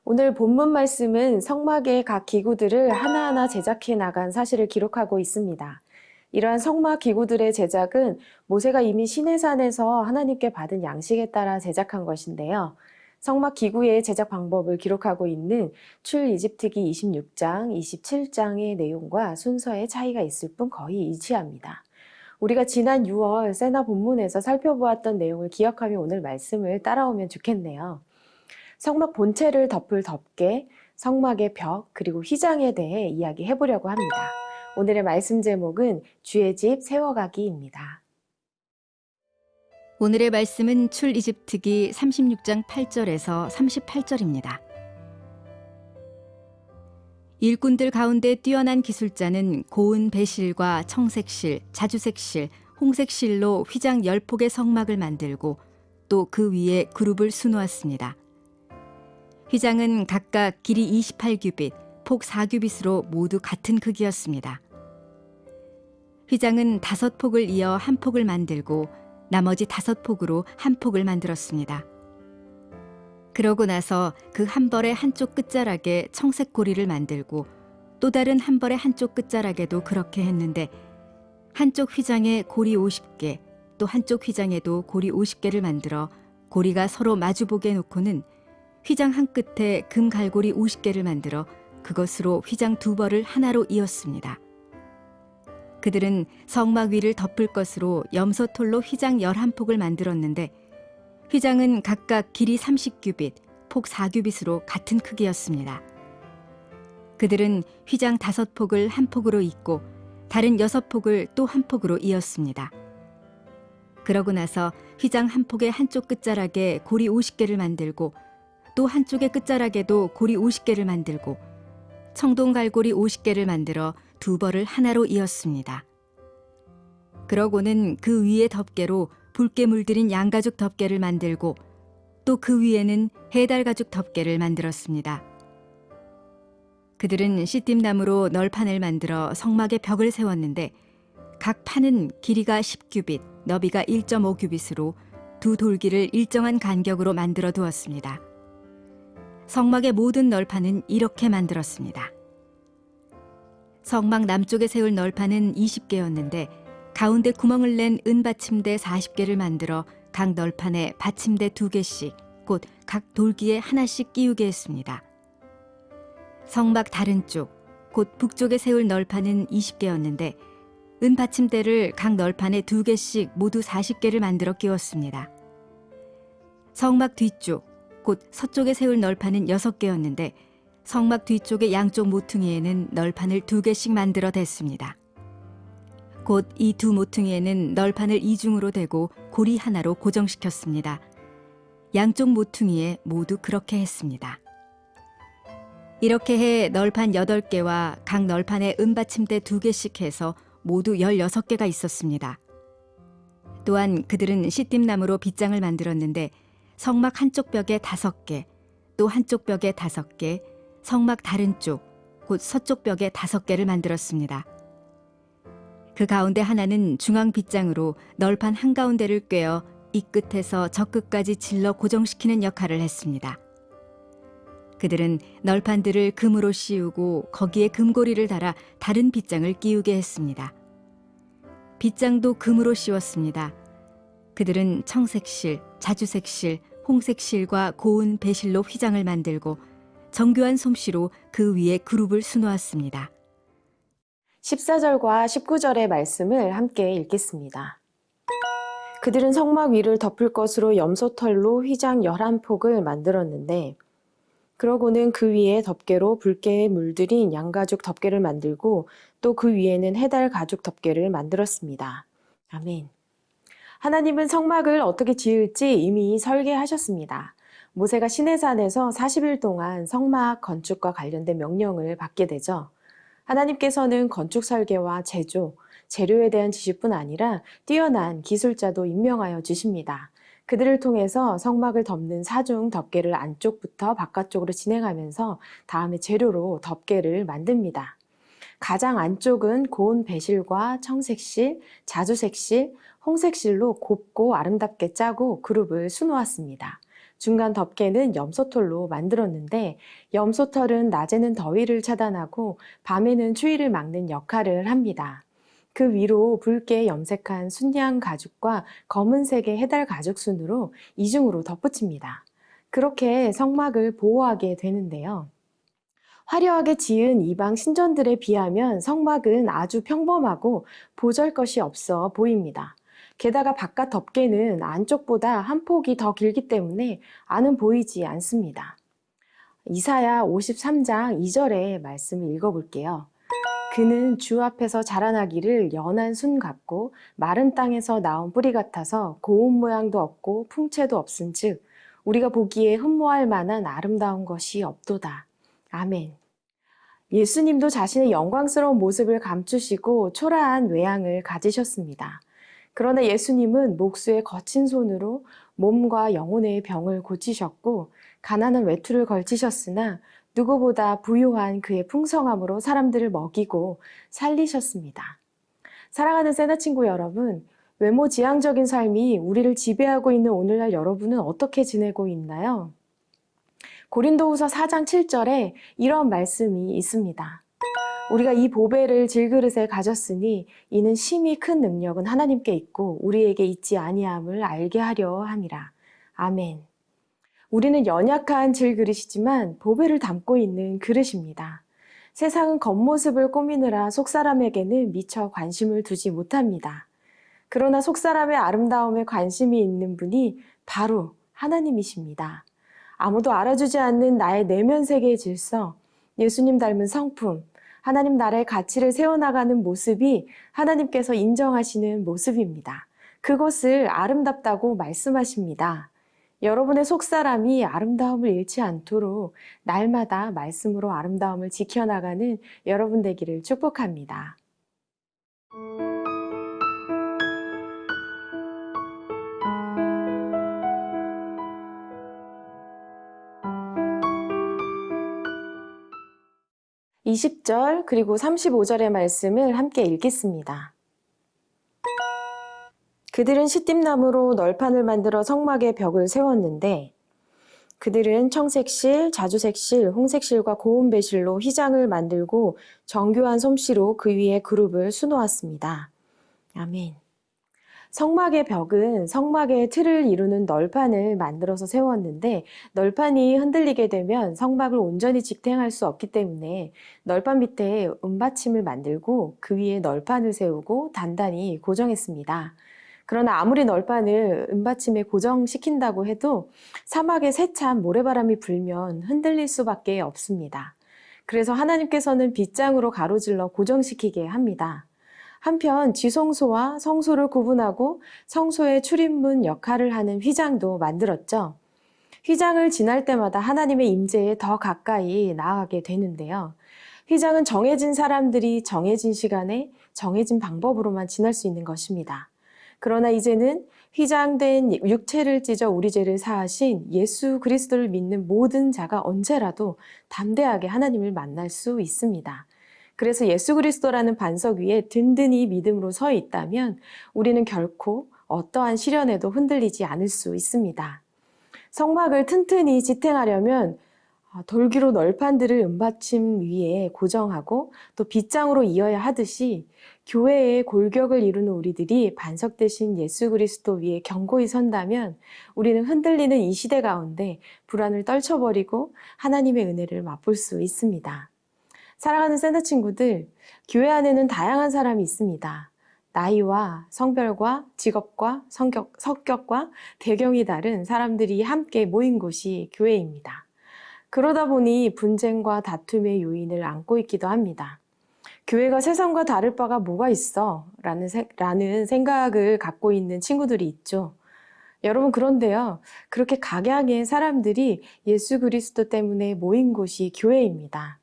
오늘 본문 말씀은 성막의 각 기구들을 하나하나 제작해 나간 사실을 기록하고 있습니다. 이러한 성막 기구들의 제작은 모세가 이미 시내산에서 하나님께 받은 양식에 따라 제작한 것인데요. 성막 기구의 제작 방법을 기록하고 있는 출이집트기 26장, 27장의 내용과 순서의 차이가 있을 뿐 거의 일치합니다. 우리가 지난 6월 세나 본문에서 살펴보았던 내용을 기억하며 오늘 말씀을 따라오면 좋겠네요. 성막 본체를 덮을 덮개, 성막의 벽, 그리고 휘장에 대해 이야기해 보려고 합니다. 오늘의 말씀 제목은 주의 집 세워가기입니다. 오늘의 말씀은 출이집트기 36장 8절에서 38절입니다. 일꾼들 가운데 뛰어난 기술자는 고운 배실과 청색실, 자주색실, 홍색실로 휘장 10폭의 성막을 만들고 또 그 위에 그룹을 수놓았습니다. 휘장은 각각 길이 28규빗, 폭 4규빗으로 모두 같은 크기였습니다. 휘장은 5폭을 이어 한 폭을 만들고 나머지 5폭으로 한 폭을 만들었습니다. 그러고 나서 그 한 벌의 한쪽 끝자락에 청색 고리를 만들고 또 다른 한 벌의 한쪽 끝자락에도 그렇게 했는데 한쪽 휘장에 고리 50개, 또 한쪽 휘장에도 고리 50개를 만들어 고리가 서로 마주보게 놓고는 휘장 한 끝에 금 갈고리 50개를 만들어 그것으로 휘장 2벌을 하나로 이었습니다. 그들은 성막 위를 덮을 것으로 염소털로 휘장 11폭을 만들었는데 휘장은 각각 길이 30규빗, 폭 4규빗으로 같은 크기였습니다. 그들은 휘장 5폭을 한 폭으로 잇고 다른 6폭을 또 한 폭으로 이었습니다. 그러고 나서 휘장 한 폭의 한쪽 끝자락에 고리 50개를 만들고 또 한쪽의 끝자락에도 고리 50개를 만들고 청동 갈고리 50개를 만들어 2벌을 하나로 이었습니다. 그러고는 그 위에 덮개로 붉게 물들인 양가죽 덮개를 만들고 또 그 위에는 해달가죽 덮개를 만들었습니다. 그들은 시띠나무로 널판을 만들어 성막의 벽을 세웠는데 각 판은 길이가 10규빗, 너비가 1.5규빗으로 두 돌기를 일정한 간격으로 만들어 두었습니다. 성막의 모든 널판은 이렇게 만들었습니다. 성막 남쪽에 세울 널판은 20개였는데 가운데 구멍을 낸 은받침대 40개를 만들어 각 널판에 받침대 2개씩, 곧 각 돌기에 하나씩 끼우게 했습니다. 성막 다른 쪽, 곧 북쪽에 세울 널판은 20개였는데 은받침대를 각 널판에 2개씩 모두 40개를 만들어 끼웠습니다. 성막 뒤쪽, 곧 서쪽에 세울 널판은 6개였는데 성막 뒤쪽의 양쪽 모퉁이에는 널판을 2개씩 만들어 댔습니다. 곧 이 두 모퉁이에는 널판을 이중으로 대고 고리 하나로 고정시켰습니다. 양쪽 모퉁이에 모두 그렇게 했습니다. 이렇게 해 널판 8개와 각 널판에 은받침대 2개씩 해서 모두 16개가 있었습니다. 또한 그들은 시띠나무로 빗장을 만들었는데 성막 한쪽 벽에 5개, 또 한쪽 벽에 5개, 성막 다른 쪽, 곧 서쪽 벽에 5개를 만들었습니다. 그 가운데 하나는 중앙 빗장으로 널판 한가운데를 꿰어 이 끝에서 저 끝까지 질러 고정시키는 역할을 했습니다. 그들은 널판들을 금으로 씌우고 거기에 금고리를 달아 다른 빗장을 끼우게 했습니다. 빗장도 금으로 씌웠습니다. 그들은 청색실, 자주색실, 홍색실과 고운 배실로 휘장을 만들고 정교한 솜씨로 그 위에 그룹을 수놓았습니다. 14절과 19절의 말씀을 함께 읽겠습니다. 그들은 성막 위를 덮을 것으로 염소털로 휘장 11폭을 만들었는데 그러고는 그 위에 덮개로 붉게 물들인 양가죽 덮개를 만들고 또 그 위에는 해달 가죽 덮개를 만들었습니다. 아멘. 하나님은 성막을 어떻게 지을지 이미 설계하셨습니다. 모세가 시내산에서 40일 동안 성막 건축과 관련된 명령을 받게 되죠. 하나님께서는 건축 설계와 제조, 재료에 대한 지식뿐 아니라 뛰어난 기술자도 임명하여 주십니다. 그들을 통해서 성막을 덮는 사중 덮개를 안쪽부터 바깥쪽으로 진행하면서 다음에 재료로 덮개를 만듭니다. 가장 안쪽은 고운 배실과 청색실, 자주색실, 홍색실로 곱고 아름답게 짜고 그룹을 수놓았습니다. 중간 덮개는 염소털로 만들었는데 염소털은 낮에는 더위를 차단하고 밤에는 추위를 막는 역할을 합니다. 그 위로 붉게 염색한 순양 가죽과 검은색의 해달 가죽 순으로 이중으로 덧붙입니다. 그렇게 성막을 보호하게 되는데요. 화려하게 지은 이방 신전들에 비하면 성막은 아주 평범하고 보잘것이 없어 보입니다. 게다가 바깥 덮개는 안쪽보다 한 폭이 더 길기 때문에 안은 보이지 않습니다. 이사야 53장 2절의 말씀을 읽어볼게요. 그는 주 앞에서 자라나기를 연한 순 같고 마른 땅에서 나온 뿌리 같아서 고운 모양도 없고 풍채도 없은즉 우리가 보기에 흠모할 만한 아름다운 것이 없도다. 아멘. 예수님도 자신의 영광스러운 모습을 감추시고 초라한 외양을 가지셨습니다. 그러나 예수님은 목수의 거친 손으로 몸과 영혼의 병을 고치셨고 가난한 외투를 걸치셨으나 누구보다 부유한 그의 풍성함으로 사람들을 먹이고 살리셨습니다. 사랑하는 세나 친구 여러분, 외모 지향적인 삶이 우리를 지배하고 있는 오늘날 여러분은 어떻게 지내고 있나요? 고린도후서 4장 7절에 이런 말씀이 있습니다. 우리가 이 보배를 질그릇에 가졌으니 이는 심히 큰 능력은 하나님께 있고 우리에게 있지 아니함을 알게 하려 함이라. 아멘. 우리는 연약한 질그릇이지만 보배를 담고 있는 그릇입니다. 세상은 겉모습을 꾸미느라 속사람에게는 미처 관심을 두지 못합니다. 그러나 속사람의 아름다움에 관심이 있는 분이 바로 하나님이십니다. 아무도 알아주지 않는 나의 내면 세계의 질서, 예수님 닮은 성품, 하나님 나라의 가치를 세워나가는 모습이 하나님께서 인정하시는 모습입니다. 그것을 아름답다고 말씀하십니다. 여러분의 속사람이 아름다움을 잃지 않도록 날마다 말씀으로 아름다움을 지켜나가는 여러분 되기를 축복합니다. 20절 그리고 35절의 말씀을 함께 읽겠습니다. 그들은 시띠나무로 널판을 만들어 성막의 벽을 세웠는데 그들은 청색실, 자주색실, 홍색실과 고운 배실로 휘장을 만들고 정교한 솜씨로 그 위에 그룹을 수놓았습니다. 아멘. 성막의 벽은 성막의 틀을 이루는 널판을 만들어서 세웠는데 널판이 흔들리게 되면 성막을 온전히 지탱할 수 없기 때문에 널판 밑에 은받침을 만들고 그 위에 널판을 세우고 단단히 고정했습니다. 그러나 아무리 널판을 은받침에 고정시킨다고 해도 사막에 세찬 모래바람이 불면 흔들릴 수밖에 없습니다. 그래서 하나님께서는 빗장으로 가로질러 고정시키게 합니다. 한편 지성소와 성소를 구분하고 성소의 출입문 역할을 하는 휘장도 만들었죠. 휘장을 지날 때마다 하나님의 임재에 더 가까이 나아가게 되는데요. 휘장은 정해진 사람들이 정해진 시간에 정해진 방법으로만 지날 수 있는 것입니다. 그러나 이제는 휘장된 육체를 찢어 우리 죄를 사하신 예수 그리스도를 믿는 모든 자가 언제라도 담대하게 하나님을 만날 수 있습니다. 그래서 예수 그리스도라는 반석 위에 든든히 믿음으로 서 있다면 우리는 결코 어떠한 시련에도 흔들리지 않을 수 있습니다. 성막을 튼튼히 지탱하려면 돌기로 널판들을 은받침 위에 고정하고 또 빗장으로 이어야 하듯이 교회의 골격을 이루는 우리들이 반석 대신 예수 그리스도 위에 견고히 선다면 우리는 흔들리는 이 시대 가운데 불안을 떨쳐버리고 하나님의 은혜를 맛볼 수 있습니다. 사랑하는 샌드 친구들, 교회 안에는 다양한 사람이 있습니다. 나이와 성별과 직업과 성격과 배경이 다른 사람들이 함께 모인 곳이 교회입니다. 그러다 보니 분쟁과 다툼의 요인을 안고 있기도 합니다. 교회가 세상과 다를 바가 뭐가 있어? 라는 생각을 갖고 있는 친구들이 있죠. 여러분 그런데요. 그렇게 각양의 사람들이 예수 그리스도 때문에 모인 곳이 교회입니다.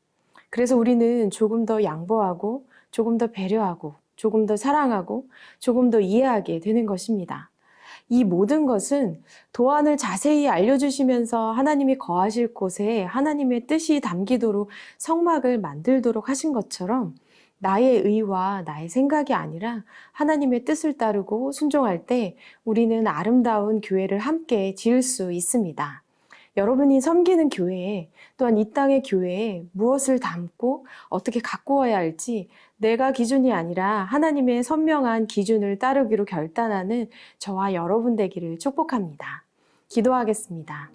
그래서 우리는 조금 더 양보하고 조금 더 배려하고 조금 더 사랑하고 조금 더 이해하게 되는 것입니다. 이 모든 것은 도안을 자세히 알려주시면서 하나님이 거하실 곳에 하나님의 뜻이 담기도록 성막을 만들도록 하신 것처럼 나의 의와 나의 생각이 아니라 하나님의 뜻을 따르고 순종할 때 우리는 아름다운 교회를 함께 지을 수 있습니다. 여러분이 섬기는 교회에, 또한 이 땅의 교회에 무엇을 담고 어떻게 가꾸어야 할지 내가 기준이 아니라 하나님의 선명한 기준을 따르기로 결단하는 저와 여러분 되기를 축복합니다. 기도하겠습니다.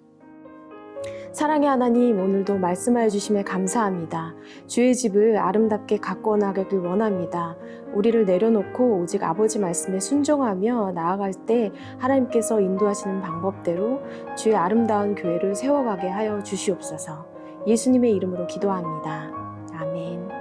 사랑의 하나님, 오늘도 말씀하여 주심에 감사합니다. 주의 집을 아름답게 가꾸어 나가길 원합니다. 우리를 내려놓고 오직 아버지 말씀에 순종하며 나아갈 때 하나님께서 인도하시는 방법대로 주의 아름다운 교회를 세워가게 하여 주시옵소서. 예수님의 이름으로 기도합니다. 아멘.